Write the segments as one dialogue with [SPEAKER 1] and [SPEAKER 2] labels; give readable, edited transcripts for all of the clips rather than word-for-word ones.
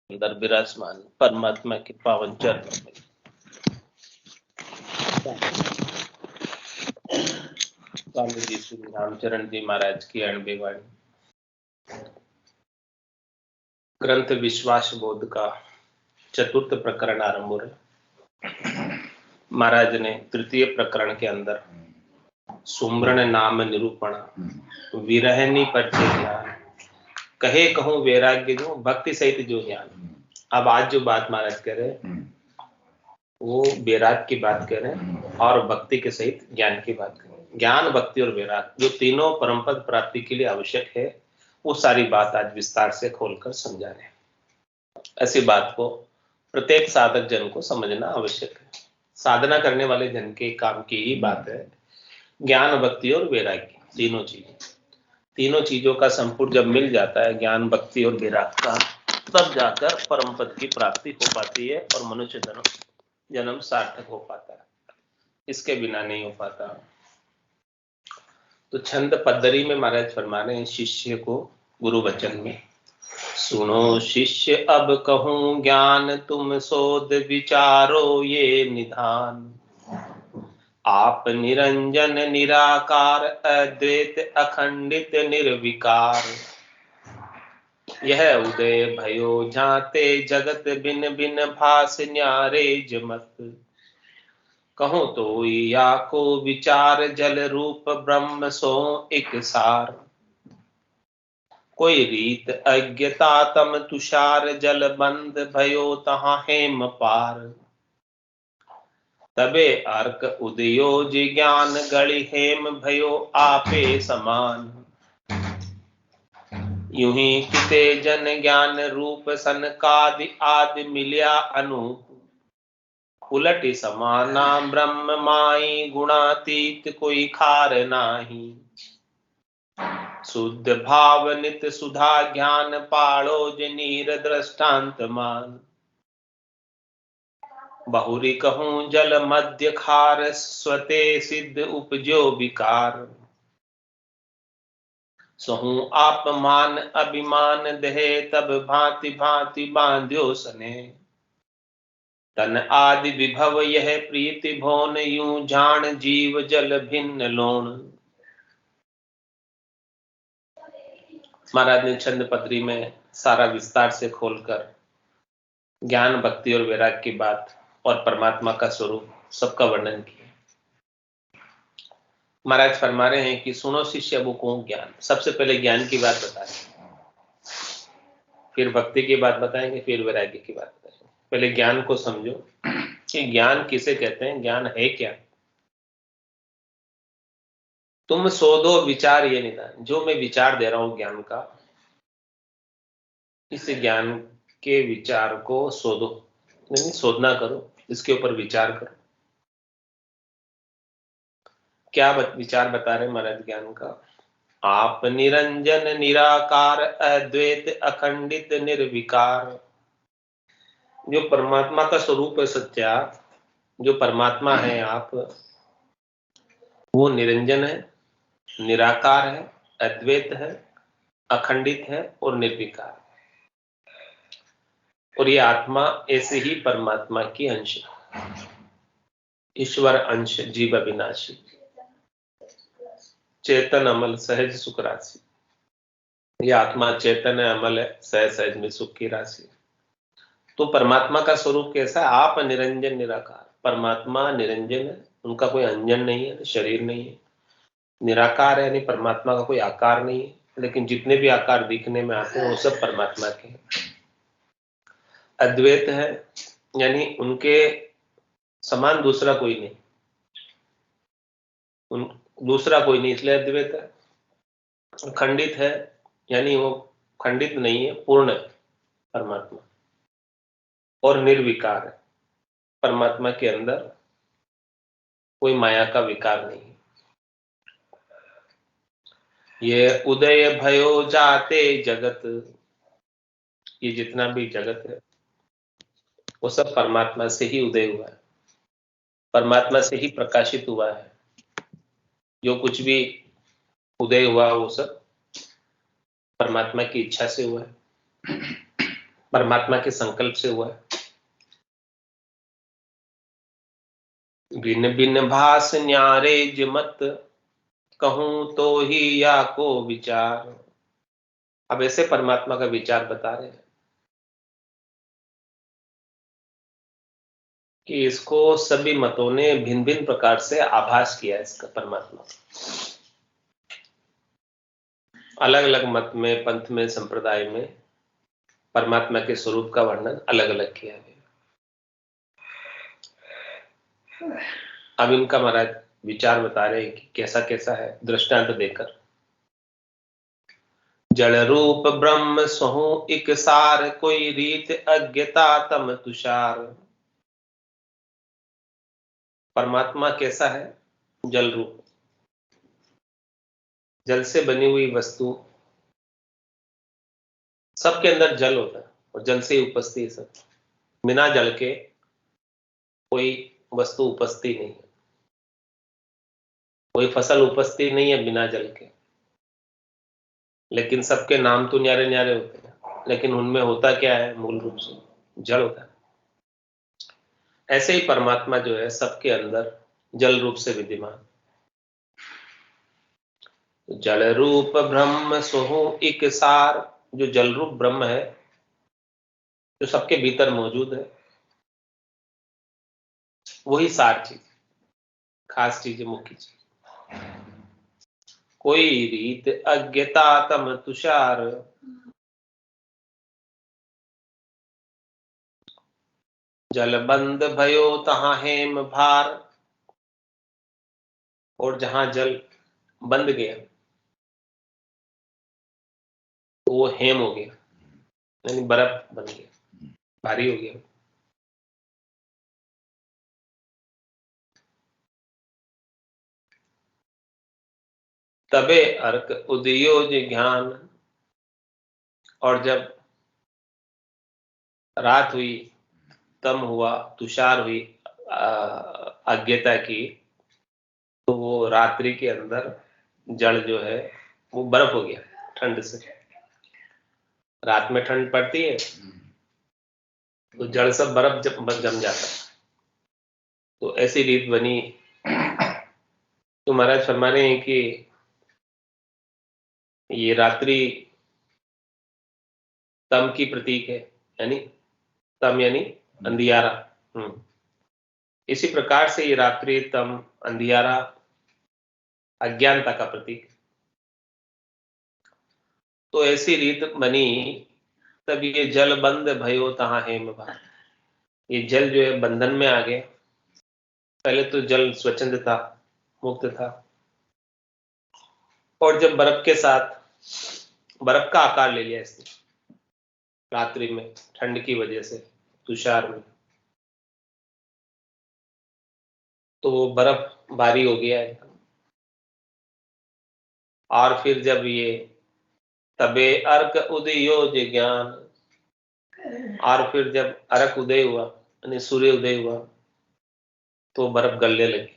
[SPEAKER 1] अंदर विराजमान परमात्मा के पावन चरणों में स्वामी जी श्री रामचरण जी महाराज की अणबी वाणी ग्रंथ विश्वास बोध का चतुर्थ प्रकरण आरंभ हो रहा। महाराज ने तृतीय प्रकरण के अंदर सुमरण नाम निरूपण विरहनी परिचय ज्ञान कहे कहूं वैराग्य जो भक्ति सहित जो ज्ञान। अब आज जो बात महाराज कह रहे हैं वो वैराग की बात कह रहे हैं और भक्ति के सहित ज्ञान की बात कर रहे हैं। ज्ञान भक्ति और वैराग जो तीनों परम पद प्राप्ति के लिए आवश्यक है वो सारी बात आज विस्तार से खोलकर समझा रहे हैं। ऐसी बात को प्रत्येक साधक जन को समझना आवश्यक है। साधना करने वाले जन के काम की ही बात है। ज्ञान भक्ति और वैराग्य तीनों चीजों का संपूर्ण जब मिल जाता है ज्ञान भक्ति और वैराग का, तब जाकर परम पद की प्राप्ति हो पाती है और मनुष्य जन्म सार्थक हो पाता है। इसके बिना नहीं हो पाता। तो छंद पद्धति में महाराज फरमा रहे हैं शिष्य को गुरु वचन में, सुनो शिष्य अब कहूं ज्ञान तुम शोध विचारो ये निधान। आप निरंजन निराकार अद्वैत अखंडित निर्विकार। यह उदय भयो जाते जगत बिन बिन भास न्यारे जमत। कहूं तो या को विचार जल रूप ब्रह्म सो एक सार। कोई रीत अज्ञता तम तुषार जल बंद भयो तहां हेम पार। तबे अर्क उदयो ज्ञान गणि हेम भयो आपे समान। यूं ही किते जन ज्ञान रूप सनकादि आदि मिल्या अनूप। उलट समाना ब्रह्म माई गुणातीत कोई खार नाही। शुद्ध भाव नित सुधा ज्ञान पाड़ो नीर दृष्टांत मान। बहुरी कहूं जल मध्य खार स्वते सिद्ध उपजो विकार। सहूं आप मान अभिमान दहे तब भांति भांति बांध्यो सने। तन आदि विभव यह प्रीति भोन यूं जान जीव जल भिन्न लोण। महाराज ने छंद पत्री में सारा विस्तार से खोलकर ज्ञान भक्ति और वैराग की बात और परमात्मा का स्वरूप सबका वर्णन किया। महाराज फरमा रहे हैं कि सुनो शिष्य अब कहूं ज्ञान। सबसे पहले ज्ञान की बात बताएं, फिर भक्ति की बात बताएंगे, फिर वैराग्य की बात बताएंगे। पहले ज्ञान को समझो कि ज्ञान किसे कहते हैं, ज्ञान है क्या। तुम शोधो विचार ये निदान। जो मैं विचार दे रहा हूं ज्ञान का, इस ज्ञान के विचार को शोधो, नहीं शोधना करो, इसके ऊपर विचार करो। क्या विचार बता रहे महाराज ज्ञान का? आप निरंजन निराकार अद्वैत अखंडित निर्विकार। जो परमात्मा का स्वरूप है सत्या, जो परमात्मा है आप, वो निरंजन है, निराकार है, अद्वैत है, अखंडित है और निर्विकार। और ये आत्मा ऐसे ही परमात्मा की अंश, ईश्वर अंश, जीव अविनाशी, चेतन अमल सहज सुख राशि। ये आत्मा चेतन है, अमल है, सहज सहज में सुख की राशि। तो परमात्मा का स्वरूप कैसा है? आप निरंजन निराकार। परमात्मा निरंजन है, उनका कोई अंजन नहीं है, शरीर नहीं है। निराकार है यानी परमात्मा का कोई आकार नहीं है, लेकिन जितने भी आकार दिखने में आते हैं वो सब परमात्मा के हैं। अद्वैत है यानी उनके समान दूसरा कोई नहीं, दूसरा कोई नहीं, इसलिए अद्वैत है। खंडित है यानी वो खंडित नहीं है, पूर्ण है परमात्मा। और निर्विकार है, परमात्मा के अंदर कोई माया का विकार नहीं है। ये उदय भयो जाते जगत, ये जितना भी जगत है वो सब परमात्मा से ही उदय हुआ है, परमात्मा से ही प्रकाशित हुआ है। जो कुछ भी उदय हुआ वो सब परमात्मा की इच्छा से हुआ है। परमात्मा के संकल्प से हुआ है। भिन्न भिन्न भास न्यारे जमत, कहूं तो ही या को विचार। अब ऐसे परमात्मा का विचार बता रहे हैं कि इसको सभी मतों ने भिन्न भिन्न प्रकार से आभास किया है। इसका परमात्मा अलग अलग मत में, पंथ में, संप्रदाय में परमात्मा के स्वरूप का वर्णन अलग अलग किया गया। अब इनका महाराज विचार बता रहे हैं कि कैसा कैसा है, दृष्टांत देकर। जड़ रूप ब्रह्म सोहु इक सार, कोई रीत अज्ञता तम तुषार। परमात्मा कैसा है? जल रूप, जल से बनी हुई वस्तु, सबके अंदर जल होता है और जल से ही उपस्थित है सब। बिना जल के कोई वस्तु उपस्थित नहीं है, कोई फसल उपस्थित नहीं है बिना जल के। लेकिन सबके नाम तो न्यारे न्यारे होते हैं, लेकिन उनमें होता क्या है? मूल रूप से जल होता है। ऐसे ही परमात्मा जो है सबके अंदर जल रूप से विद्यमान। जल रूप ब्रह्म सोहु इक सार, जो जल रूप ब्रह्म है जो सबके भीतर मौजूद है, वही सार चीज, खास चीज है, मुख्य चीज। कोई रीत अज्ञता तम तुषार। जल बंद भयो तहां हेम भार, और जहां जल बंद गया तो वो हेम हो गया, यानी बर्फ बन गया, भारी हो गया। तबे अर्क उदयोज ज्ञान, और जब रात हुई, तम हुआ, तुषार हुई अज्ञता की, तो वो रात्रि के अंदर जल जो है वो बर्फ हो गया ठंड से। रात में ठंड पड़ती है तो जल सब बर्फ जम जाता है। तो ऐसी रीत बनी। तो महाराज फरमा रहे हैं कि ये रात्रि तम की प्रतीक है, यानी तम यानी अंधियारा। इसी प्रकार से ये रात्रि तम अंधियारा अज्ञानता का प्रतीक। तो ऐसी रीत बनी, तब ये जल बंद भयो तहां हेम भार। ये जल जो है बंधन में आ गया। पहले तो जल स्वच्छंद था, मुक्त था, और जब बर्फ के साथ बर्फ का आकार ले लिया इसने रात्रि में, ठंड की वजह से, तुषार में, तो वो बर्फ भारी हो गया है। और फिर जब ये तबे अर्क उदयोज ज्ञान, और फिर जब अर्क उदय हुआ यानी सूर्य उदय हुआ, तो बर्फ गलने लगी।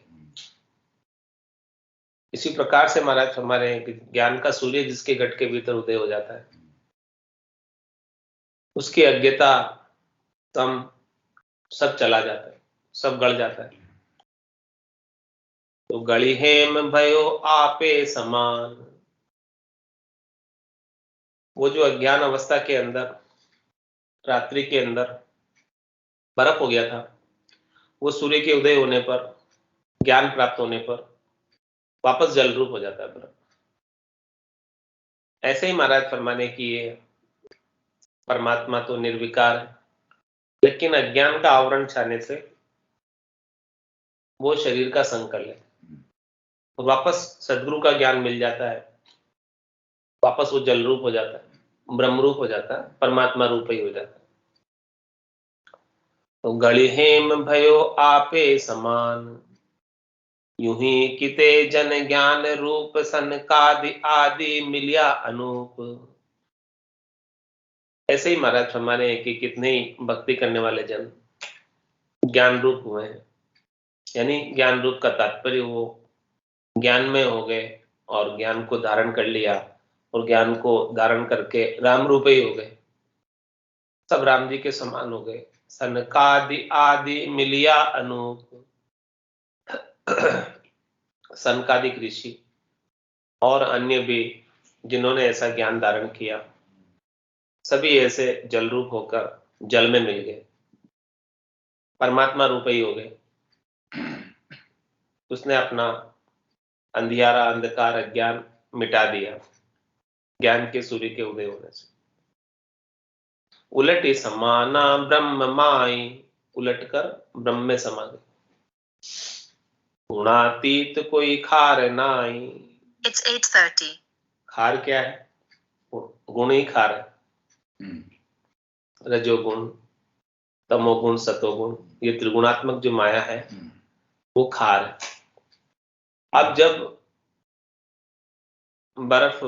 [SPEAKER 1] इसी प्रकार से महाराज फरमा रहे हैं कि ज्ञान का सूर्य जिसके घट के भीतर उदय हो जाता है, उसकी अज्ञता तम सब चला जाता है, सब गल जाता है। तो गली हेम भयो आपे समान। वो जो अज्ञान अवस्था के अंदर, रात्रि के अंदर बर्फ हो गया था, वो सूर्य के उदय होने पर, ज्ञान प्राप्त होने पर वापस जल रूप हो जाता है बर्फ। ऐसे ही महाराज फरमाने की ये परमात्मा तो निर्विकार है, लेकिन अज्ञान का आवरण छाने से वो शरीर का संकल्प है, और वापस सदगुरु का ज्ञान मिल जाता है, वापस वो जल रूप हो जाता है, ब्रह्म रूप हो जाता है, परमात्मा रूप ही हो जाता है। तो गली हेम भयो आपे समान, यूं ही किते जन ज्ञान रूप सनकादि आदि मिलिया अनूप। ऐसे ही महाराज फरमाने हैं कि कितने ही भक्ति करने वाले जन ज्ञान रूप हुए हैं, यानी ज्ञान रूप का तात्पर्य वो ज्ञान में हो गए और ज्ञान को धारण कर लिया, और ज्ञान को धारण करके राम रूप ही हो गए। सब राम जी के समान हो गए। सनकादि आदि मिलिया अनूप। सनकादिक ऋषि और अन्य भी जिन्होंने ऐसा ज्ञान धारण किया, सभी ऐसे जल रूप होकर जल में मिल गए, परमात्मा रूप ही हो गए। उसने अपना अंधियारा, अंधकार, अज्ञान मिटा दिया ज्ञान के सूर्य के उदय होने से। उलटी समाना ब्रह्म माई, उलट कर ब्रह्म में समा गए। गुणातीत कोई खार नाई। It's 8:30. खार क्या है? गुण ही खार है। रजोगुण, तमोगुण, सतोगुण, ये त्रिगुणात्मक जो माया है वो खार है। अब जब बर्फ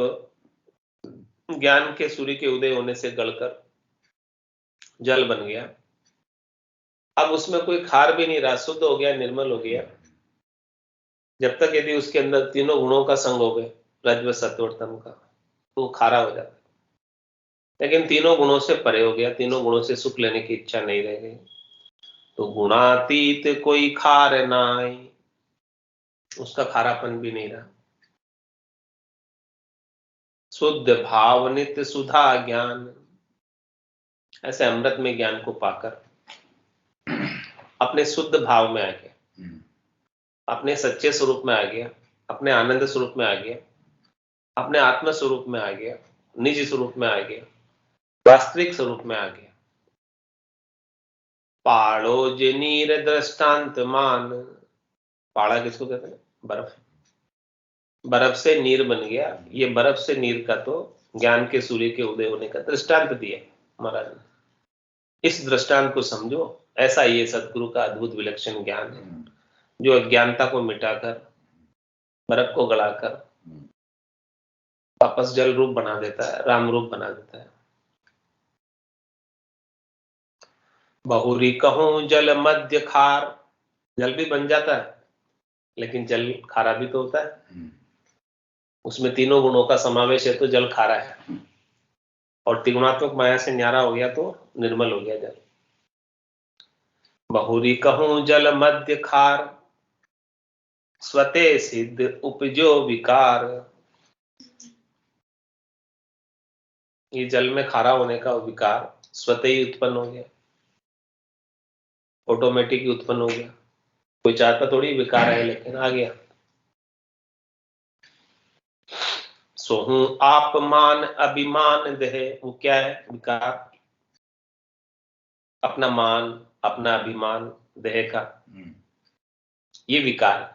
[SPEAKER 1] ज्ञान के सूर्य के उदय होने से गलकर जल बन गया, अब उसमें कोई खार भी नहीं रहा, शुद्ध हो गया, निर्मल हो गया। जब तक यदि उसके अंदर तीनों गुणों का संग हो गए, रजव सत्व और तम का, तो खारा हो जाता है। लेकिन तीनों गुणों से परे हो गया, तीनों गुणों से सुख लेने की इच्छा नहीं रह गई, तो गुणातीत कोई खार नाई, उसका खारापन भी नहीं रहा। शुद्ध भाव नित्य सुधा ज्ञान, ऐसे अमृत में ज्ञान को पाकर अपने शुद्ध भाव में आ गया, अपने सच्चे स्वरूप में आ गया, अपने आनंद स्वरूप में आ गया, अपने आत्म स्वरूप में आ गया, निज स्वरूप में आ गया, वास्तविक स्वरूप में आ गया। पाड़ो जे नीर दृष्टांत मान, पाड़ा किसको कहते हैं? बर्फ। बर्फ से नीर बन गया। ये बर्फ से नीर का तो ज्ञान के सूर्य के उदय होने का दृष्टांत दिया महाराज ने। इस दृष्टांत को समझो, ऐसा ये सदगुरु का अद्भुत विलक्षण ज्ञान है, जो अज्ञानता को मिटाकर, बर्फ को गलाकर वापस जल रूप बना देता है, राम रूप बना देता है। बहुरी कहूं जल मध्य खार, जल भी बन जाता है लेकिन जल खारा भी तो होता है। उसमें तीनों गुणों का समावेश है तो जल खारा है, और त्रिगुणात्मक माया से न्यारा हो गया तो निर्मल हो गया जल। बहुरी कहूं जल मध्य खार, स्वते सिद्ध उपजो विकार। ये जल में खारा होने का विकार स्वतः ही उत्पन्न हो गया, ऑटोमेटिक ही उत्पन्न हो गया, कोई चाहता थोड़ी विकार है, लेकिन आ गया। सोहू आप मान अभिमान देह, वो क्या है विकार? अपना मान, अपना अभिमान, देह का, ये विकार,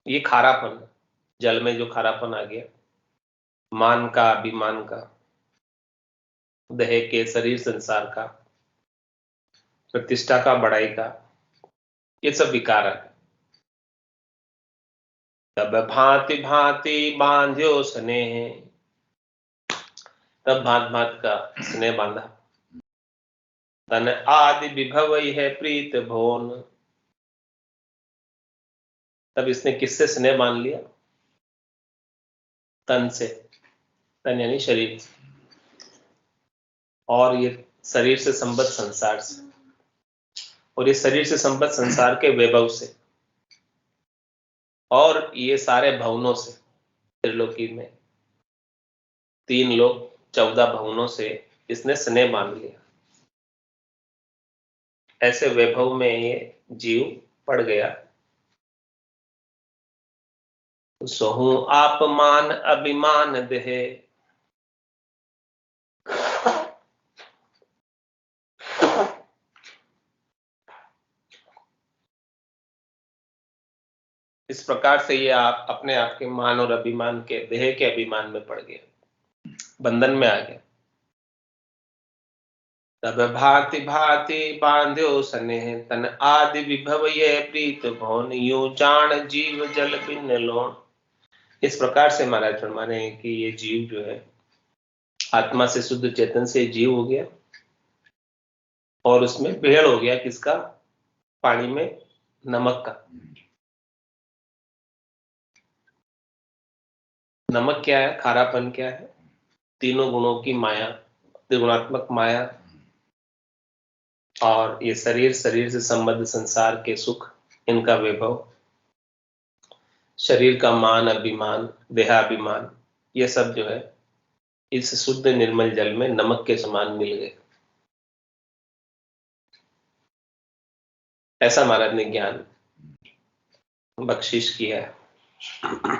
[SPEAKER 1] ये खारापन, जल में जो खारापन आ गया, मान का, अभिमान का, देह के, शरीर संसार का, प्रतिष्ठा का, बड़ाई का, ये सब विकार है। तब भांति भांति बांध्यो स्नेह, तब भांत भांत का स्नेह बांधा। तन आदि विभव है प्रीत भोन, तब इसने किससे स्नेह बांध लिया? तन से, तन यानी शरीर, और ये शरीर से संबद्ध संसार से, और ये शरीर से संबद्ध संसार के वैभव से, और ये सारे भवनों से, त्रिलोकी में 3 लोक 14 भवनों से इसने स्नेह बांध लिया। ऐसे वैभव में ये जीव पड़ गया। सोहू आप मान अभिमान देह, इस प्रकार से ये आप अपने आप के मान और अभिमान के, देह के अभिमान में पड़ गए, बंधन में आ गए। तब भांति भांति बांध्यो स्नेह, तन आदि विभव ये प्रीत भोन, यूं जान जीव जल बिन लोन। इस प्रकार से महाराज फरमाने हैं कि ये जीव जो है आत्मा से, शुद्ध चेतन से जीव हो गया, और उसमें भेड़ हो गया किसका? पानी में नमक का। नमक क्या है? खारापन क्या है? तीनों गुणों की माया, त्रिगुणात्मक माया और ये शरीर से संबद्ध संसार के सुख, इनका वैभव, शरीर का मान अभिमान, देहाभिमान, ये सब जो है इस शुद्ध निर्मल जल में नमक के समान मिल गए। ऐसा महाराज ने ज्ञान बख्शिश किया है।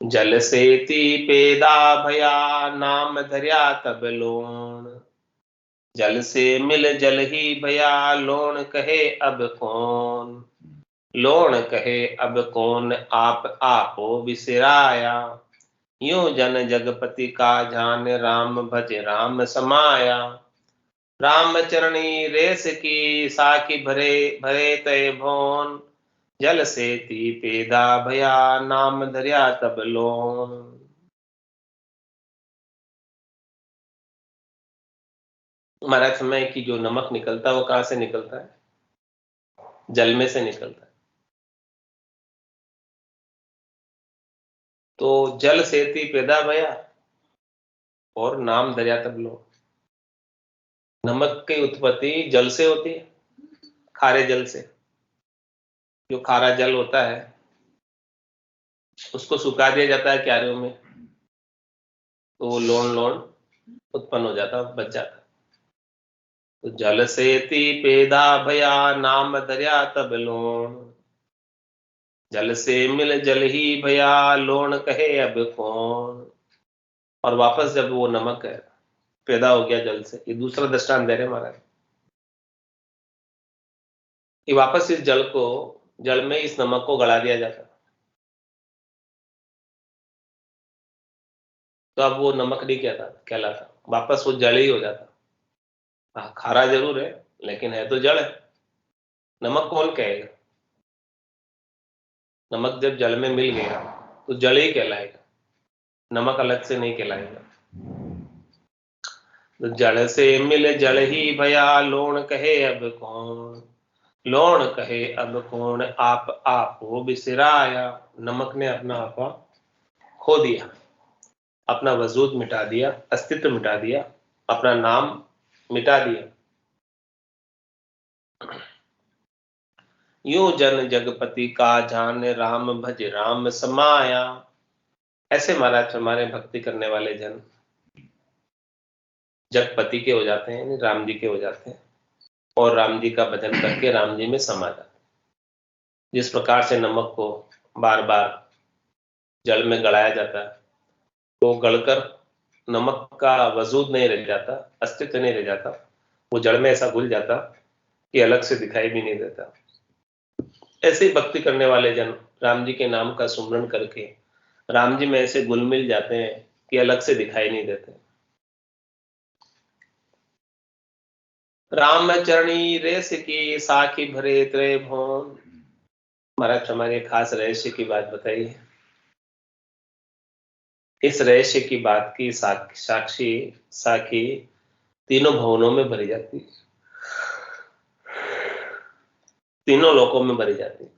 [SPEAKER 1] जल सेति पेदा भया नाम धर्या तब लोण, जल से मिल जल ही भया लोण कहे अब कौन, लोण कहे अब कौन आप आपो विसराया, यूं जन जगपति का जान राम भज राम समाया, राम चरणी रेस की साखी भरे भरे तय भोन, जल से ती पेदा भया नाम धर्या तब लोन। महाराज समय की जो नमक निकलता है वो कहां से निकलता है? जल में से निकलता है। तो जल से ती पेदा भया और नाम धर्या तब लो। नमक की उत्पत्ति जल से होती है, खारे जल से। जो खारा जल होता है उसको सुखा दिया जाता है क्यारियों में, तो वो लोन लोन उत्पन्न हो जाता, बच जाता। तो जल से ती पेदा भया नाम धर्या तब लोन, जल से मिल जल ही भया लोन कहे अब कौन। और वापस जब वो नमक है पैदा हो गया जल से, ये दूसरा दृष्टांत दे रहे महाराज कि वापस इस जल में इस नमक को गला दिया जाता, तो अब वो नमक नहीं कहलाता, वापस वो जल ही हो जाता। हाँ, खारा जरूर है लेकिन है तो जल है। नमक कौन कहेगा? नमक जब जल में मिल गया तो जल ही कहलाएगा, नमक अलग से नहीं कहलाएगा। तो जल से मिल जल ही भया लोण कहे अब कौन, लोण कहे अब कौन आप आपो बिसराया। नमक ने अपना आपा खो दिया, अपना वजूद मिटा दिया, अस्तित्व मिटा दिया, अपना नाम मिटा दिया। यूं जन जगपति का जान राम भज राम समाया। ऐसे महाराज हमारे भक्ति करने वाले जन जगपति के हो जाते हैं, राम जी के हो जाते हैं और राम जी का भजन करके राम जी में समा जाते हैं। जिस प्रकार से नमक को बार बार जल में गड़ाया जाता है तो गड़कर नमक का वजूद नहीं रह जाता, अस्तित्व नहीं रह जाता, वो जड़ में ऐसा घुल जाता कि अलग से दिखाई भी नहीं देता। ऐसे ही भक्ति करने वाले जन राम जी के नाम का सुमरण करके राम जी में ऐसे घुल मिल जाते हैं कि अलग से दिखाई नहीं देते। राम चरणी रेस की साखी भरे त्रय भोन। महाराज हमारे खास रहस्य की बात बताइए। इस रहस्य की बात की साक्षी साखी तीनों भवनों में भरी जाती है, तीनों लोकों में भरी जाती है।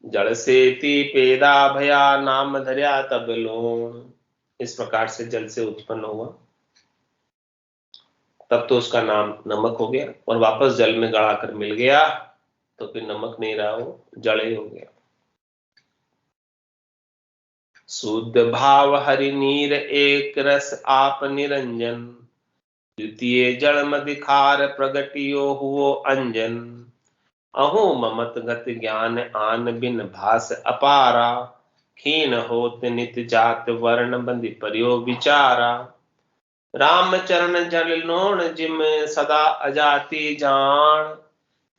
[SPEAKER 1] जड़ से ती पेदा भया नाम धर्या तब लोन। इस प्रकार से जल से उत्पन्न हुआ तब तो उसका नाम नमक हो गया, और वापस जल में गड़ा कर मिल गया तो फिर नमक नहीं रहा, वो जड़ ही हो गया। शुद्ध भाव हरि नीर एक रस आप निरंजन, द्वितीय जड़ मदिखार प्रगटियो हुओ अंजन, अहो ममत गत ज्ञान आन बिन भास अपारा, खीन होत नित जात वर्ण बंधि परियो विचारा, राम चरण जल नोण जिम सदा अजाति जान,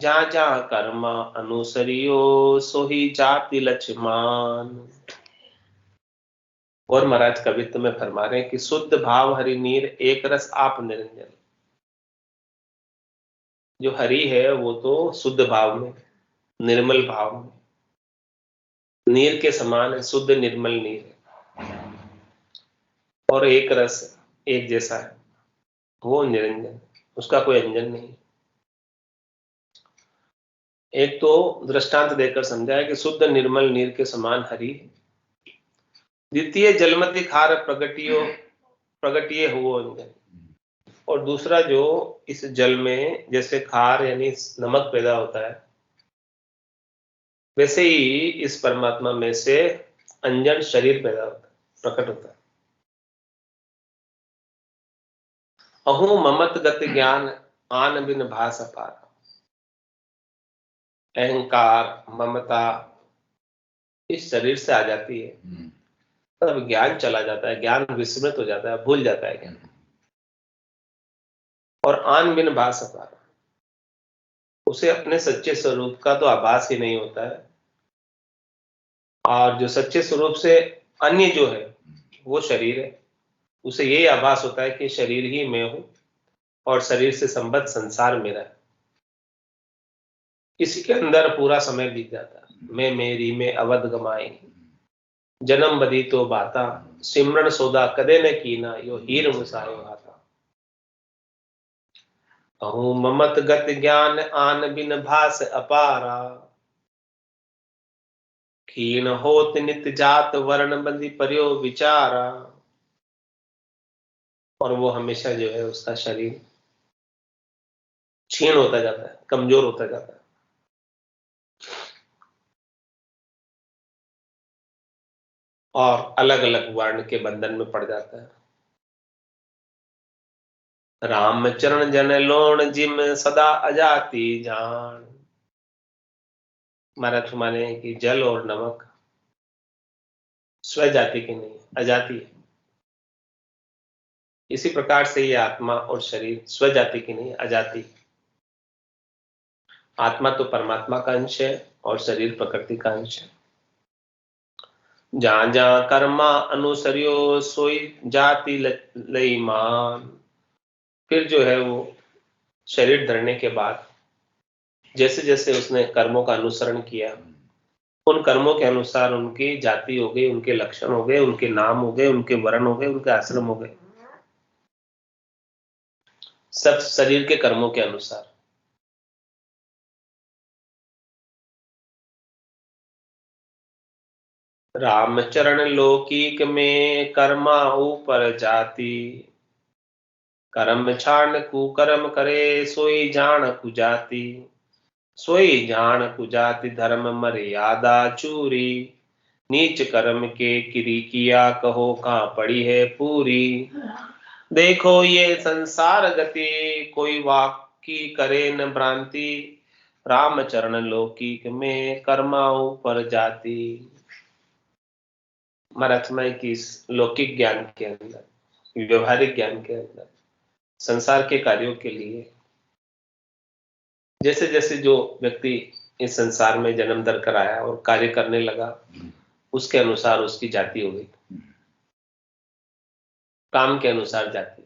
[SPEAKER 1] जा जा कर्मा अनुसरियो सोही जाति लक्ष्मान। और महाराज कवित्व में फरमा रहे हैं कि शुद्ध भाव हरि नीर एक रस आप निरंजन। जो हरि है वो तो शुद्ध भाव में, निर्मल भाव में, नीर के समान है, शुद्ध निर्मल नीर है, और एक रस एक जैसा है, वो निरंजन, उसका कोई अंजन नहीं। एक तो दृष्टांत देकर समझाया कि शुद्ध निर्मल नीर के समान हरि है, द्वितीय जलमति खार प्रगटिये हुओ अंजन। और दूसरा जो इस जल में जैसे खार यानी नमक पैदा होता है, वैसे ही इस परमात्मा में से अंजन शरीर पैदा होता है, प्रकट होता है। अहू ममत गत ज्ञान आन बिन भास अपार। अहंकार ममता इस शरीर से आ जाती है, तब ज्ञान चला जाता है, ज्ञान विस्मृत हो जाता है, भूल जाता है ज्ञान। और आन बिन भास अपार, उसे अपने सच्चे स्वरूप का तो आभास ही नहीं होता है। और जो सच्चे स्वरूप से अन्य जो है वो शरीर है, उसे यही आभास होता है कि शरीर ही मैं हूं और शरीर से संबद्ध संसार मेरा है। इसी के अंदर पूरा समय बीत जाता है। मैं मेरी में अवध गमाई, जन्म बदी तो बाता, सिमरन सौदा कदे न कीना, यो हीर मुसायो हाथा। अहू ममत गत ज्ञान आन बिन भास अपारा, खीन होत नित जात वर्ण बंदी पर्यो विचारा। और वो हमेशा जो है उसका शरीर क्षीण होता जाता है, कमजोर होता जाता है। और अलग अलग वर्ण के बंधन में पड़ जाता है। राम चरण जन लोण जिम सदा अजाति जान। मरथ माने कि जल और नमक स्वजाति के नहीं, अजाति है। इसी प्रकार से ये आत्मा और शरीर स्वजाति की नहीं, अजाति। आत्मा तो परमात्मा का अंश है और शरीर प्रकृति का अंश है। जहां जहां कर्मा अनुसरियो सोई जाति लई मान। फिर जो है वो शरीर धरने के बाद जैसे जैसे उसने कर्मों का अनुसरण किया, उन कर्मों के अनुसार उनकी जाति हो गई, उनके लक्षण हो गए, उनके नाम हो गए, उनके वर्ण हो गए, उनके आश्रम हो गए, सब शरीर के कर्मों के अनुसार। रामचरण लौकिक में कर्मा ऊपर जाति, कर्म छाण कुकर्म करे सोई जान कुजाति। सोई जान कुजाति धर्म मर्यादा चूरी, नीच कर्म के किरी किया कहो कहाँ पड़ी है पूरी। देखो ये संसार गति कोई वाकी करे न भ्रांति, रामचरण लौकिक में कर्माओं पर जाति। मराठमय की इस लौकिक ज्ञान के अंदर, व्यवहारिक ज्ञान के अंदर, संसार के कार्यों के लिए जैसे जैसे जो व्यक्ति इस संसार में जन्म धर कर आया और कार्य करने लगा, उसके अनुसार उसकी जाति हो गई, काम के अनुसार जाति।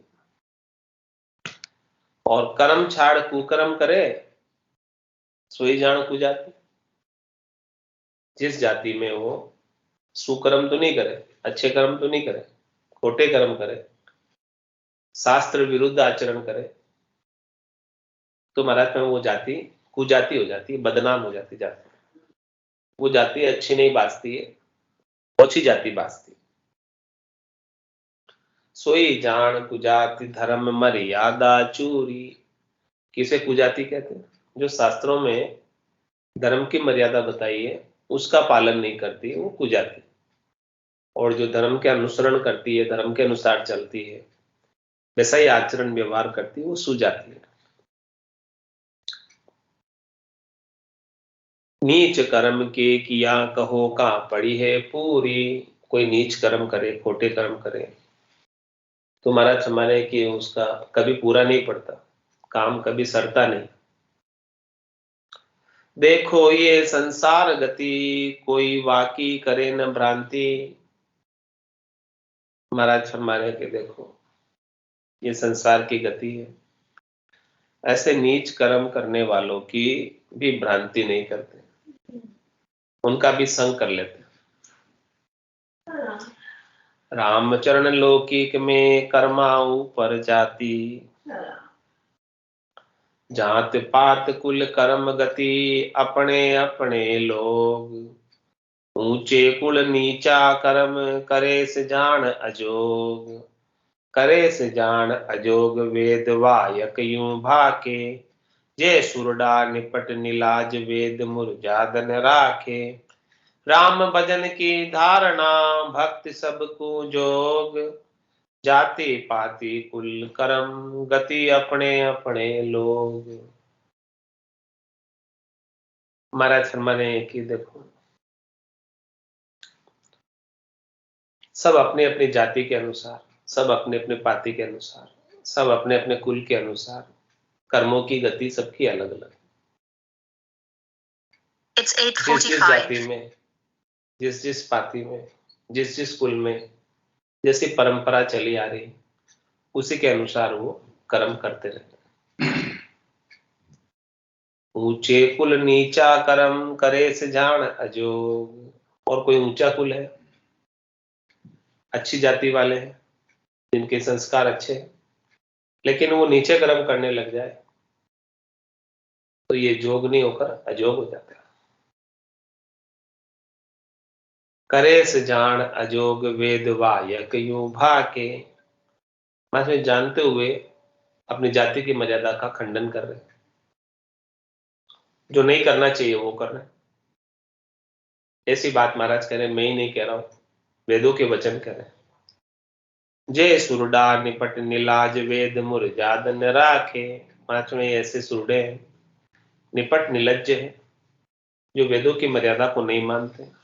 [SPEAKER 1] और कर्म छाड़ कुकर्म करे सोई जान कुजाति। जिस जाति में वो सुकर्म तो नहीं करे, अच्छे कर्म तो नहीं करे, खोटे कर्म करे, शास्त्र विरुद्ध आचरण करे, तो महाराज में वो जाति कुजाति हो जाती है, बदनाम हो जाती जाति। वो जाति अच्छी नहीं बाजती है, ओछी जाति बाजती। सोई जान कुजाति धर्म मर्यादा चूरी। किसे कुजाति कहते हैं? जो शास्त्रों में धर्म की मर्यादा बताई है उसका पालन नहीं करती, वो कुजाति। और जो धर्म के अनुसरण करती है, धर्म के अनुसार चलती है, वैसा ही आचरण व्यवहार करती है, वो सुजाति है। नीच कर्म के किया कहो कहाँ पड़ी है पूरी। कोई नीच कर्म करे, खोटे कर्म करे, तो महाराज हमारे कि उसका कभी पूरा नहीं पड़ता, काम कभी सरता नहीं। देखो ये संसार गति कोई वाकी करे न भ्रांति। महाराज हमारे के देखो ये संसार की गति है, ऐसे नीच कर्म करने वालों की भी भ्रांति नहीं करते, उनका भी संग कर लेते। रामचरण लौकिक में कर्माऊ पर जाति, जात पात कुल कर्म गति अपने अपने लोग। ऊंचे कुल नीचा कर्म करे से जान अजोग, करे से जान अजोग वेद वायक यूं भाके, जय सुरडा निपट निलाज वेद मुरजादन राखे। राम भजन की धारणा भक्ति सबको जोग, जाति पाति कुल कर्म गति अपने अपने लोग। महाराज शर्मा ने कि देखो सब अपने अपने जाति के अनुसार, सब अपने अपने पाति के अनुसार, सब अपने अपने कुल के अनुसार कर्मों की गति सबकी अलग अलग। जिस जिस जाति में, जिस जिस पाति में, जिस जिस कुल में जैसी परंपरा चली आ रही उसी के अनुसार वो कर्म करते रहते। ऊंचे कुल नीचा कर्म करे से जान अजोग। और कोई ऊंचा कुल है, अच्छी जाति वाले हैं, जिनके संस्कार अच्छे हैं, लेकिन वो नीचे कर्म करने लग जाए तो ये जोग नहीं होकर अजोग हो जाता है। करे से जान अजोग वेद वायक यूं भाके, मतलब जानते हुए अपनी जाति की मर्यादा का खंडन कर रहे हैं, जो नहीं करना चाहिए वो कर रहे हैं। ऐसी बात महाराज कह रहे हैं, मैं ही नहीं कह रहा हूं, वेदों के वचन कह रहे हैं। जय सुरडा निपट निलाज वेद मुरजादन राखे। महाराज में ऐसे सुरडे हैं, निपट निलज्ज है, जो वेदों की मर्यादा को नहीं मानते।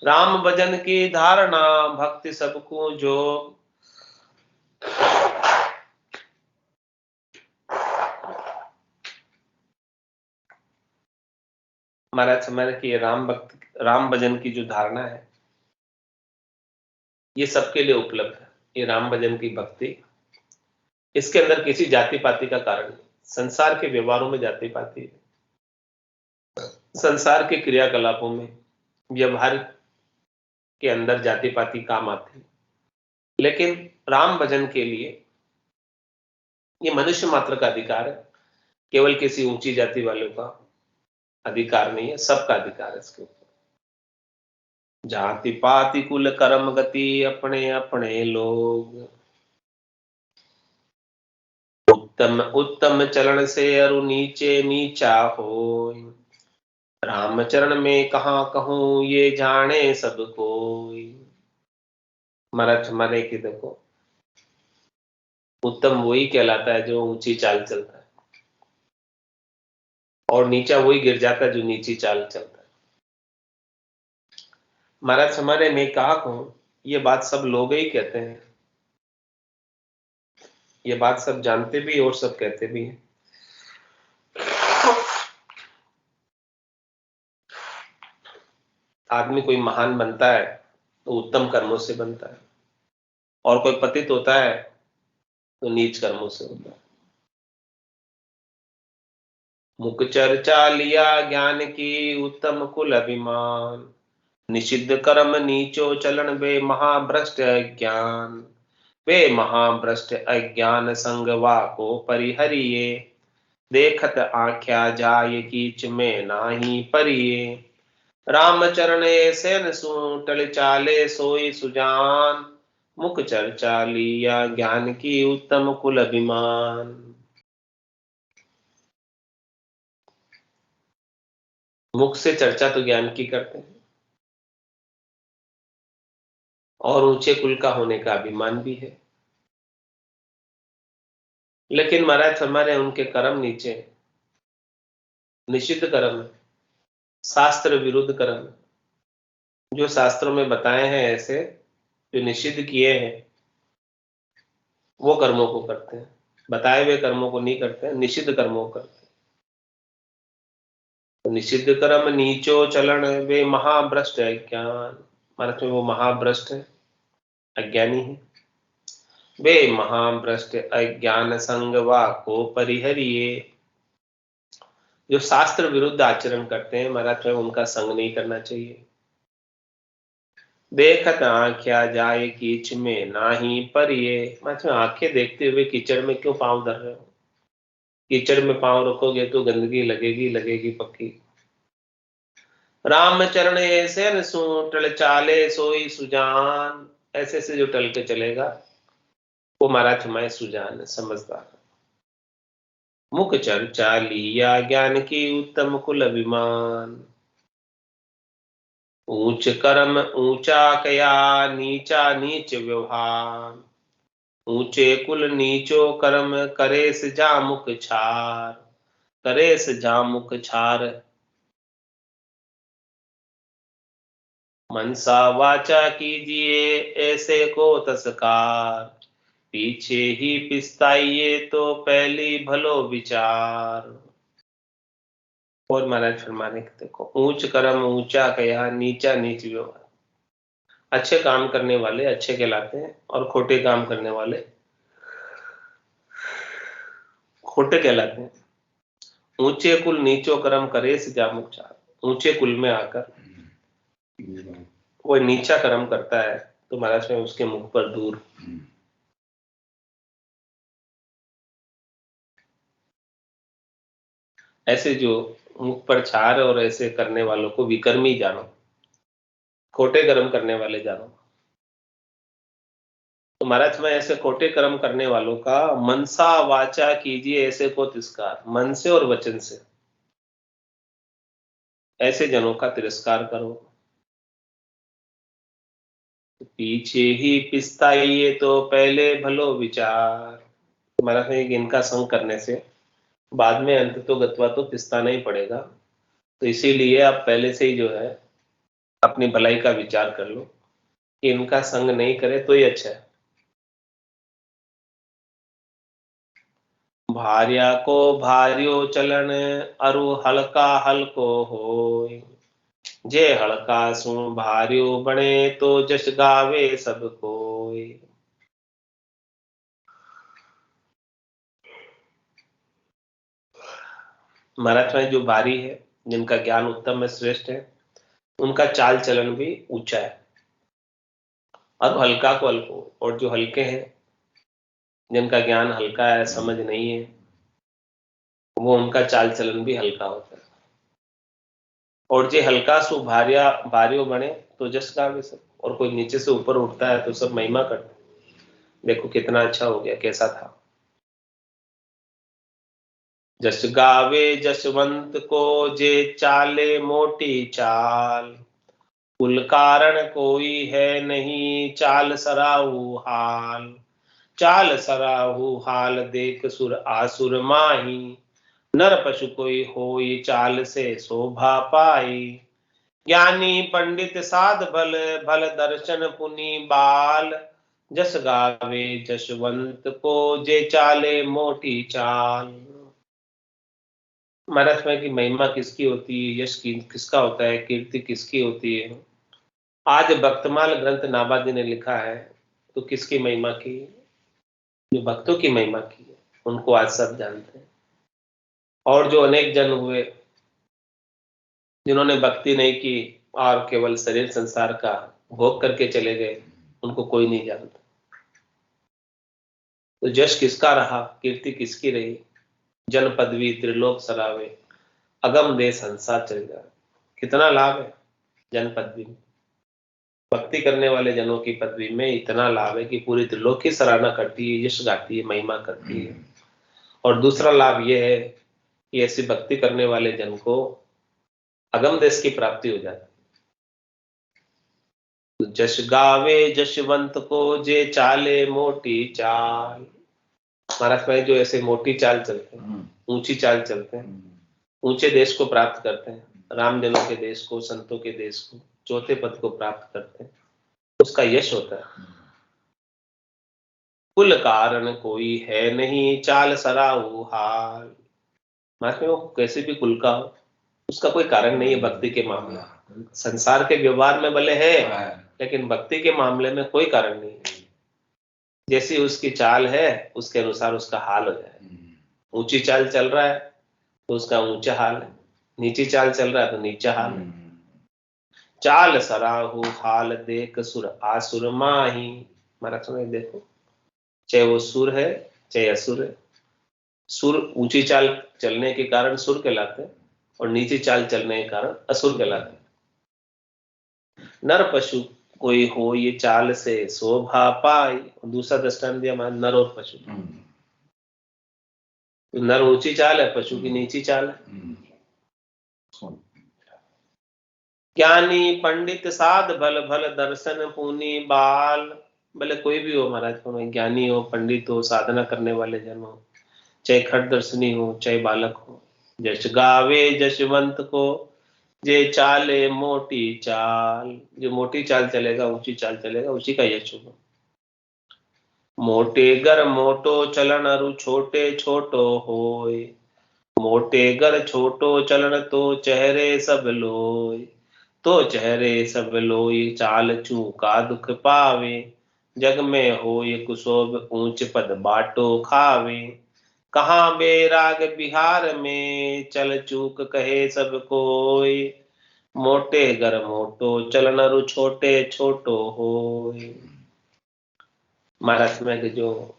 [SPEAKER 1] राम भजन की धारणा भक्ति सबको जो, महाराज समझ कि राम भजन की जो धारणा है ये सबके लिए उपलब्ध है। ये राम भजन की भक्ति, इसके अंदर किसी जाति पाति का कारण नहीं। संसार के व्यवहारों में जाति पाति है, संसार के क्रियाकलापों में व्यवहार के अंदर जाति पाति काम आती है, लेकिन राम भजन के लिए ये मनुष्य मात्र का अधिकार है, केवल किसी ऊंची जाति वालों का अधिकार नहीं है, सबका अधिकार है इसके ऊपर। जाति पाति कुल कर्म गति अपने अपने लोग, उत्तम उत्तम चरण से अरु नीचे नीचा हो, रामचरण में कहां कहूं ये जाने सब कोई। मरठ मरे की देखो, उत्तम वही कहलाता है जो ऊंची चाल चलता है, और नीचा वही गिर जाता है जो नीची चाल चलता है। महाराज हमारे मैं कहा कहूं, ये बात सब लोग ही कहते हैं, ये बात सब जानते भी और सब कहते भी हैं। आदमी कोई महान बनता है तो उत्तम कर्मों से बनता है, और कोई पतित होता है तो नीच कर्मों से होता है। मुख चर्चा लिया ज्ञान की उत्तम कुल अभिमान, निषिद्ध कर्म नीचो चलन वे महाभ्रष्ट अज्ञान, वे महाभ्रष्ट अज्ञान संगवा को परिहरिये, देखत आख्या जाय कीच में नाही परिये, रामचरण सेन सु टल चाले सोई सुजान, मुख चर्चा लिया ज्ञान की उत्तम कुल अभिमान। मुख से चर्चा तो ज्ञान की करते हैं, और ऊंचे कुल का होने का अभिमान भी है, लेकिन महाराज हमारे उनके कर्म नीचे, निषिद्ध कर्म, शास्त्र विरुद्ध कर्म, जो शास्त्रों में बताए हैं ऐसे जो निषिद्ध किए हैं वो कर्मों को करते हैं, बताए हुए कर्मों को नहीं करते हैं, निषिद्ध कर्मों को करते हैं। तो निषिद्ध कर्म नीचो चलन वे महाभ्रष्ट अज्ञान, मतलब में वो महाभ्रष्ट है, अज्ञानी है। वे महाभ्रष्ट अज्ञान संगवा को परिहरिये, जो शास्त्र विरुद्ध आचरण करते हैं महाराज में उनका संग नहीं करना चाहिए। देखत आंख्या जाए कीच में नाही परिये, मतलब आंखें देखते हुए कीचड़ में क्यों पांव धर रहे हो? कीचड़ में पांव रखोगे तो गंदगी लगेगी लगेगी पक्की। राम चरण ऐसे न सू टल चाले सोई सुजान, ऐसे से जो टल के चलेगा वो महाराज मैं सुजान है, समझदार। मुख चर्चा लिया ज्ञान की उत्तम कुल अभिमान, ऊंच कर्म ऊंचा कया नीचा नीच व्यवहार, ऊंचे कुल नीचो कर्म करे जा मुख छार, करे जा मुख छार। मनसा वाचा कीजिए ऐसे को तस्कार, पीछे ही पिस्ताइए तो पहली भलो विचार। और महाराज फरमाने के देखो, ऊंच कर्म ऊंचा कया नीचा नीच व्यवहार। अच्छे काम करने वाले अच्छे कहलाते हैं और खोटे काम करने वाले खोटे कहलाते हैं। ऊंचे कुल नीचो कर्म करे से जा मुख छार, ऊंचे कुल में आकर कोई नीचा कर्म करता है तो महाराज में उसके मुख पर दूर। ऐसे जो मुख पर छार और ऐसे करने वालों को विकर्मी जानो, खोटे कर्म करने वाले जानो। तो महाराज में ऐसे खोटे कर्म करने वालों का मनसा वाचा कीजिए ऐसे को तिरस्कार, मन से और वचन से ऐसे जनों का तिरस्कार करो। पीछे ही पिस्ताइए तो पहले भलो विचार। महाराज में इनका संग करने से बाद में अंत तो गत्वा तो पिस्ताना ही पड़ेगा, तो इसीलिए आप पहले से ही जो है अपनी भलाई का विचार कर लो कि इनका संग नहीं करे तो ही अच्छा है। भार्या को भार्यो चलन अरु हल्का हल्को होय, जे हल्का सु भार्यो बने तो जस गावे सब कोय। महाराज में जो भारी है, जिनका ज्ञान उत्तम है, श्रेष्ठ है, उनका चाल चलन भी ऊंचा है। और हल्का को हल्को, और जो हल्के हैं जिनका ज्ञान हल्का है, समझ नहीं है, वो उनका चाल चलन भी हल्का होता है। और जे हल्का सु भार्या भार्यो बने तो जस गावे सब, और कोई नीचे से ऊपर उठता है तो सब महिमा करते। देखो कितना अच्छा हो गया, कैसा था। जस गावे जसवंत को जे चाले मोटी चाल, कुल कारण कोई है नहीं चाल सराहु हाल, चाल सराहु हाल देख सुर आसुर माही, नर पशु कोई होई चाल से शोभा पाई, ज्ञानी पंडित साध भल भल दर्शन पुनि बाल, जस गावे जसवंत को जे चाले मोटी चाल। महाराज में की महिमा किसकी होती है, यश किसका होता है, कीर्ति किसकी होती है। आज भक्तमाल ग्रंथ नाबादी ने लिखा है तो किसकी महिमा की, जो भक्तों की महिमा की है, उनको आज सब जानते हैं। और जो अनेक जन हुए जिन्होंने भक्ति नहीं की और केवल शरीर संसार का भोग करके चले गए, उनको कोई नहीं जानता। तो यश किसका रहा, कीर्ति किसकी रही, जन पदवी त्रिलोक सरावे, अगम देश संसार चल जाए। कितना लाभ है जन पदवी में। भक्ति करने वाले जनों की पदवी में इतना लाभ है कि पूरी त्रिलोक की सराहना करती है, यश गाती है, महिमा करती है। और दूसरा लाभ यह है कि ऐसी भक्ति करने वाले जन को अगम देश की प्राप्ति हो जाती। जश गावे जशवंत को जे चाले मोटी चाल। महाराज भाई जो ऐसे मोटी चाल चलते हैं, ऊंची चाल चलते हैं, ऊंचे देश को प्राप्त करते हैं, राम जनों के देश को, संतों के देश को, चौथे पद को प्राप्त करते हैं, उसका यश होता है। कुल कारण कोई है नहीं चाल सराहु हाल। महाराज में वो कैसे भी कुल का हो, उसका कोई कारण नहीं है भक्ति के मामले। संसार के व्यवहार में भले है, लेकिन भक्ति के मामले में कोई कारण नहीं है। जैसी उसकी चाल है उसके अनुसार उसका हाल हो जाए। ऊंची चाल चल रहा है तो उसका ऊंचा हाल है, नीची चाल चल रहा है तो नीचा हाल है। चाल सराहु हाल देख सुर आसुर माही। महाराज में देखो, चाहे वो सुर है चाहे असुर है, सुर ऊंची चाल चलने के कारण सुर कहलाते हैं और नीची चाल चलने के कारण असुर कहलाते हैं। नर पशु कोई हो ये चाल से शोभा पाई। दूसरा दृष्टांत दिया हमारा नर और पशु। तो नर ऊंची चाल है, पशु की नीची चाल है। ज्ञानी पंडित साध भल भल दर्शन पुनि बाल। भले कोई भी हो महाराज, को ज्ञानी हो, पंडित हो, साधना करने वाले जन हो, चाहे खट दर्शनी हो, चाहे बालक हो। जश गावे जशवंत को जे चाले मोटी चाल। जो मोटी चाल चलेगा, ऊंची चाल चलेगा, उसी का यश होगा। मोटे घर मोटो चलन अरु छोटे छोटो होय। मोटे घर छोटो चलन तो चेहरे सब लोय। तो चेहरे सब लोई चाल चूका दुख पावे। जग में हो ये कुशोभ ऊंच पद बाटो खावे। कहाँ बेराग बिहार में चल चूक कहे सब कोई। मोटे घर मोटो चलन अरु छोटे छोटो होय। महाराष्ट्र में जो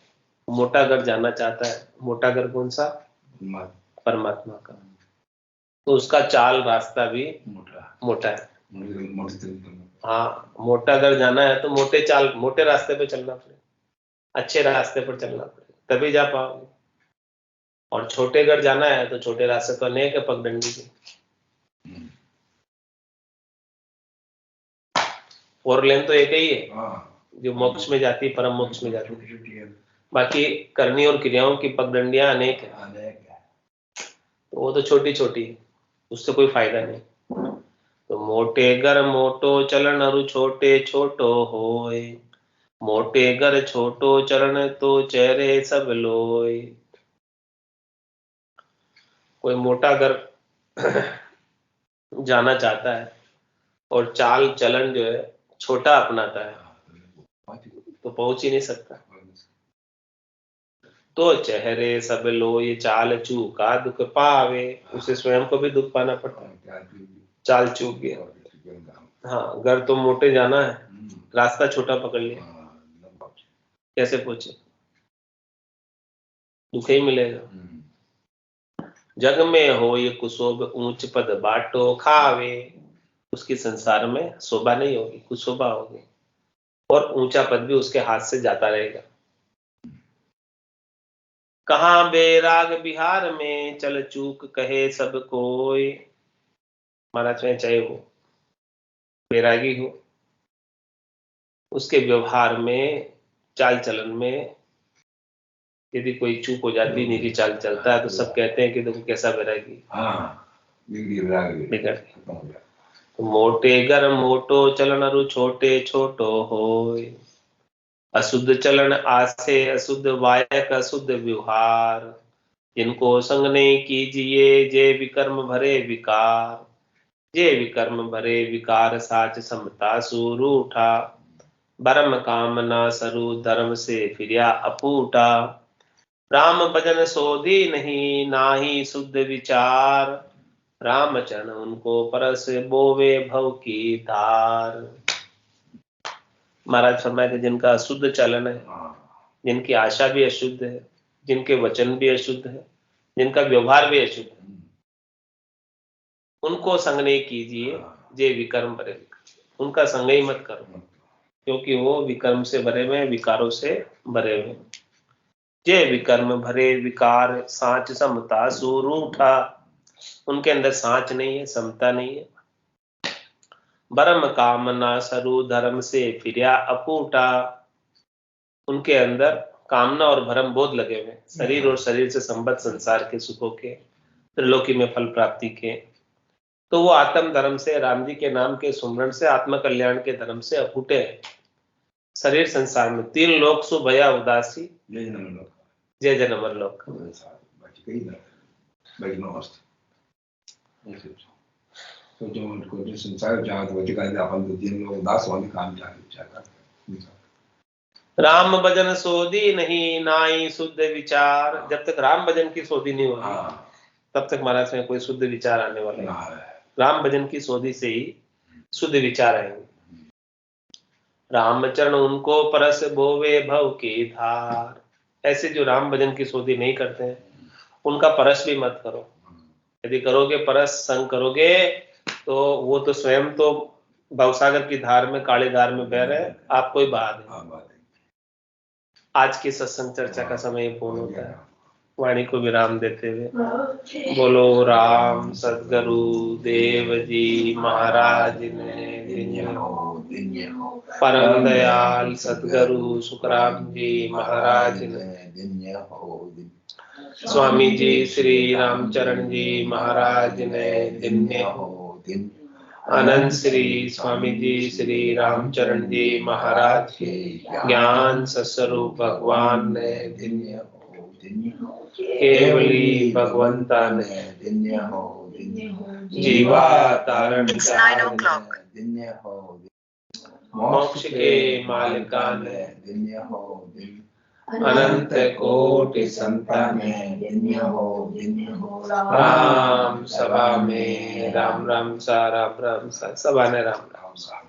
[SPEAKER 1] मोटा घर जाना चाहता है, मोटा घर कौन सा? परमात्मा का। तो उसका चाल रास्ता भी मोटा है। हाँ, मोटा अगर जाना है तो मोटे चाल, मोटे रास्ते पे चलना पड़ेगा, अच्छे रास्ते पर चलना पड़ेगा, तभी जा पाओगे। और छोटे अगर जाना है तो छोटे रास्ते तो अनेक है पगडंडी के। 4 लेन तो एक ही है जो मोक्ष में जाती है, परम मोक्ष में जाती है। बाकी करनी और क्रियाओं की पगडंडियां अनेक है, तो वो तो छोटी छोटी है, उससे कोई फायदा नहीं। तो मोटे घर मोटो चलन अरु छोटे छोटो होय। मोटे घर छोटो चरण तो चेहरे सब लोय। कोई मोटा घर जाना चाहता है और चाल चलन जो है छोटा अपनाता है तो पहुंच ही नहीं सकता। तो चेहरे सब लोय चाल चूका दुख पावे। उसे स्वयं को भी दुख पाना पड़ता है, चाल चूक गया। हाँ, घर तो मोटे जाना है, रास्ता छोटा पकड़ लिया, कैसे पहुंचे? दुख ही मिलेगा। जग में हो ये कुशोभ ऊंच पद बाटो खावे। उसकी संसार में शोभा नहीं होगी, कुशोभा होगी, और ऊंचा पद भी उसके हाथ से जाता रहेगा। कहाँ बेराग बिहार में चल चूक कहे सब कोई। महाराज में चाहे वो बैरागी हो, उसके व्यवहार में, चाल चलन में यदि कोई चूक हो जाती, नीची चाल चलता है, तो सब कहते हैं कि देखो कैसा बैरागी। बिगड़ गया। तो मोटे घर मोटो चलन अरु छोटे छोटो होय। अशुद्ध चलन आसे अशुद्ध वायक अशुद्ध व्यवहार। जिनको संग नहीं कीजिए जे विकर्म भरे विकार। जे विकर्म भरे विकार साच समता सूर उठा। बरम कामना सरु धर्म से फिरिया अपूटा। राम भजन सोधी नहीं नाही शुद्ध विचार। रामचरण उनको परस बोवे भव की धार। महाराज फरमाए कि जिनका अशुद्ध चलन है, जिनकी आशा भी अशुद्ध है, जिनके वचन भी अशुद्ध है, जिनका व्यवहार भी अशुद्ध है, उनको संग नहीं कीजिए जे विकर्म भरे विकार। उनका संग ही मत करो, क्योंकि वो विकर्म से भरे हुए, विकारों से भरे हुए। जे विकर्म भरे विकार साच समता सूर उठा। उनके अंदर साच नहीं है, समता नहीं है। बरम कामना सरु धर्म से फिरिया अपूटा। उनके अंदर कामना और भरम बोध लगे हुए, शरीर और शरीर से संबद्ध संसार के सुखों के, त्रिलोकी में फल प्राप्ति के। तो वो आत्म धर्म से, राम जी के नाम के सुमरण से, आत्म कल्याण के धर्म से अफूटे हैं। शरीर संसार में 3 लोक सु भया उदासी जय जनमर लोक।
[SPEAKER 2] तो जो उनको जो संसार जहाँ तो अधिकारी अपन तो 3 लोग दास वाले काम चाहते।
[SPEAKER 1] राम भजन सोधी नहीं नाई शुद्ध विचार। जब तक राम भजन की सोधी नहीं होगी तब तक महाराज में कोई शुद्ध विचार आने वाला है। राम भजन की सोधी से ही शुद्ध विचार आएंगे। रामचरण उनको परस बोवे भव की धार। ऐसे जो राम भजन की सोधी नहीं करते हैं, उनका परस भी मत करो। यदि करोगे, परस संग करोगे, तो वो तो स्वयं तो भवसागर की धार में काली धार में बह रहे, आप कोई बहा दें।
[SPEAKER 2] हाँ बात है।
[SPEAKER 1] आज की सत्संग चर्चा का समय पूर्ण होता है। वाणी को विराम देते हुए बोलो राम सद्गुरु देव जी महाराज ने
[SPEAKER 2] धन्य हो, धन्य हो।
[SPEAKER 1] परम दयाल सद्गुरु सुखराम जी महाराज ने
[SPEAKER 2] धन्य हो,
[SPEAKER 1] स्वामी जी श्री रामचरण जी महाराज ने धन्य हो। अनंत श्री स्वामी जी श्री रामचरण जी महाराज के ज्ञान सस्वरूप भगवान ने धन्य हो। केवली भगवंता ने
[SPEAKER 2] धन्य हो,
[SPEAKER 1] जीवा तारण
[SPEAKER 3] It's 9 o'clock.
[SPEAKER 2] धन्य हो,
[SPEAKER 1] मोक्ष के मालिका ने
[SPEAKER 2] धन्य हो,
[SPEAKER 1] अनंत कोटि संतान
[SPEAKER 2] संतान धन्य हो, धन्य हो।
[SPEAKER 1] राम सभा में राम राम सा राम राम सा सभा ने राम राम सा।